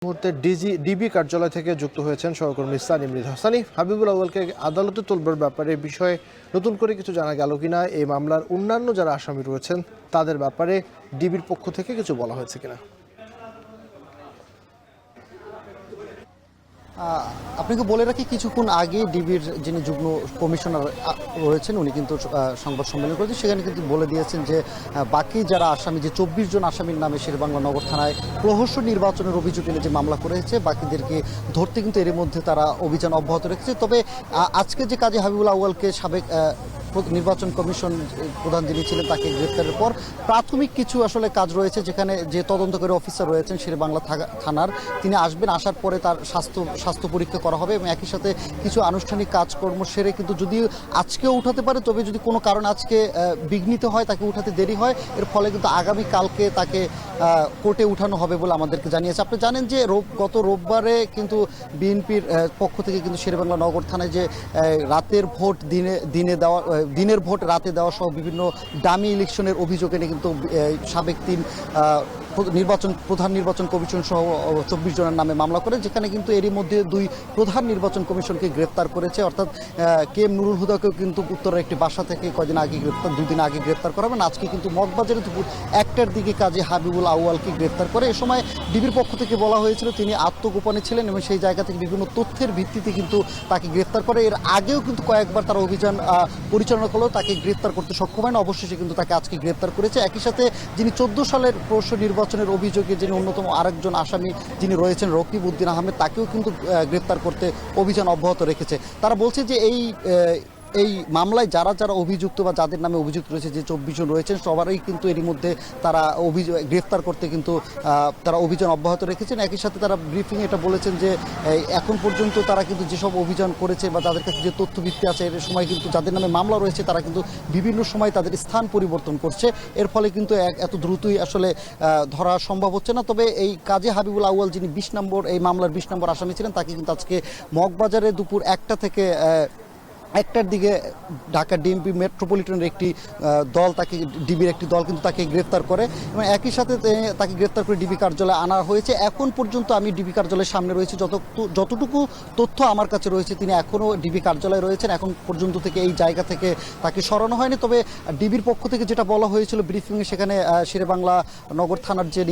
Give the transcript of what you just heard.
মুহূর্তে ডিবি কার্যালয় থেকে যুক্ত হয়েছেন সহকর্মী সানি মৃধা। সানি, হাবিবুল আউয়ালকে আদালতে তুলবার ব্যাপারে বিষয়ে নতুন করে কিছু জানা গেল কিনা, এই মামলার অন্যান্য যারা আসামি রয়েছেন তাদের ব্যাপারে ডিবির পক্ষ থেকে কিছু বলা হয়েছে কিনা? আপনাকে বলে রাখি, কিছুক্ষণ আগে ডিবির যিনি যুগ্ম কমিশনার রয়েছেন উনি কিন্তু সংবাদ সম্মেলন করেছেন। সেখানে কিন্তু বলে দিয়েছেন যে বাকি যারা আসামি, যে 24 জন আসামির নামে শেরেবাংলা নগর থানায় প্রহসন নির্বাচনের অভিযোগ এনে যে মামলা করেছে, বাকিদেরকে ধরতে কিন্তু এর মধ্যে তারা অভিযান অব্যাহত রেখেছে। তবে আজকে যে কাজী হাবিবুল আউয়ালকে সাবেক নির্বাচন কমিশন প্রধান যিনি ছিলেন তাকে গ্রেপ্তারের পর প্রাথমিক কিছু আসলে কাজ রয়েছে, যেখানে যে তদন্তকারী অফিসার রয়েছেন শেরেবাংলা থানার, তিনি আসবেন। আসার পরে তার স্বাস্থ্য পরীক্ষা করা হবে এবং একই সাথে কিছু আনুষ্ঠানিক কাজকর্ম সেরে কিন্তু যদি আজকেও উঠাতে পারে, তবে যদি কোনো কারণে আজকে বিঘ্নিত হয়, তাকে উঠাতে দেরি হয়, এর ফলে কিন্তু আগামীকালকে তাকে কোর্টে উঠানো হবে বলে আমাদেরকে জানিয়েছে। আপনি জানেন যে গত রোববারে কিন্তু বিএনপির পক্ষ থেকে কিন্তু শেরেবাংলা নগর থানায় যে রাতের ভোট দিনের ভোট রাতে দেওয়া সহ বিভিন্ন ডামি ইলেকশনের অভিযোগ এনে কিন্তু সাবেক প্রধান নির্বাচন কমিশন সহ 24 জনের নামে মামলা করে, যেখানে কিন্তু এরই মধ্যে 2 প্রধান নির্বাচন কমিশনকে গ্রেপ্তার করেছে। অর্থাৎ কে এম নুরুল হুদাকেও কিন্তু উত্তরের একটি বাসা থেকে দুই দিন আগে গ্রেপ্তার করা হবে। আজকে কিন্তু মগবাজারে দুপুর 1টার দিকে কাজী হাবিবুল আউয়ালকে গ্রেপ্তার করে। এ সময় ডিবির পক্ষ থেকে বলা হয়েছিল তিনি আত্মগোপনে ছিলেন এবং সেই জায়গা থেকে বিভিন্ন তথ্যের ভিত্তিতে কিন্তু তাকে গ্রেপ্তার করে। এর আগেও কিন্তু কয়েকবার তারা অভিযান পরিচালনা করলেও তাকে গ্রেপ্তার করতে সক্ষম হয় না। অবশেষে কিন্তু তাকে আজকে গ্রেপ্তার করেছে। একই সাথে যিনি 14 সালের প্রহসন নির্বাচনের অভিযোগে যিনি অন্যতম আরেকজন আসামি যিনি রয়েছেন রকিব উদ্দিন আহমেদ, তাকেও কিন্তু গ্রেপ্তার করতে অভিযান অব্যাহত রেখেছে। তারা বলছে যে এই মামলায় যারা যারা অভিযুক্ত বা যাদের নামে অভিযুক্ত রয়েছে, যে 24 জন রয়েছেন, সবারই কিন্তু এরই মধ্যে তারা গ্রেফতার করতে কিন্তু তারা অভিযান অব্যাহত রেখেছেন। একই সাথে তারা ব্রিফিংয়ে এটা বলেছেন যে এখন পর্যন্ত তারা কিন্তু যেসব অভিযান করেছে বা যাদের কাছে যে তথ্যভিত্তি আছে, এর সময় কিন্তু যাদের নামে মামলা রয়েছে তারা কিন্তু বিভিন্ন সময় তাদের স্থান পরিবর্তন করছে। এর ফলে কিন্তু এত দ্রুতই আসলে ধরা সম্ভব হচ্ছে না। তবে এই কাজী হাবিবুল আউয়াল যিনি 20 নম্বর এই মামলার 20 নম্বর আসামি ছিলেন, তাকে কিন্তু আজকে মগবাজারে দুপুর 1টা থেকে 1টার দিকে ঢাকা ডিএমপি মেট্রোপলিটনের একটি দল, ডিবির একটি দল কিন্তু তাকে গ্রেফতার করে এবং একই সাথে তাকে গ্রেফতার করে ডিবি কার্যালয়ে আনা হয়েছে। এখন পর্যন্ত আমি ডিবি কার্যালয়ের সামনে রয়েছি, যতটুকু তথ্য আমার কাছে রয়েছে তিনি এখনও ডিবি কার্যালয়ে রয়েছেন। এখন পর্যন্ত থেকে এই জায়গা থেকে তাকে সরানো হয়নি। তবে ডিবির পক্ষ থেকে যেটা বলা হয়েছিল ব্রিফিংয়ে, সেখানে শেরেবাংলা নগর থানার যে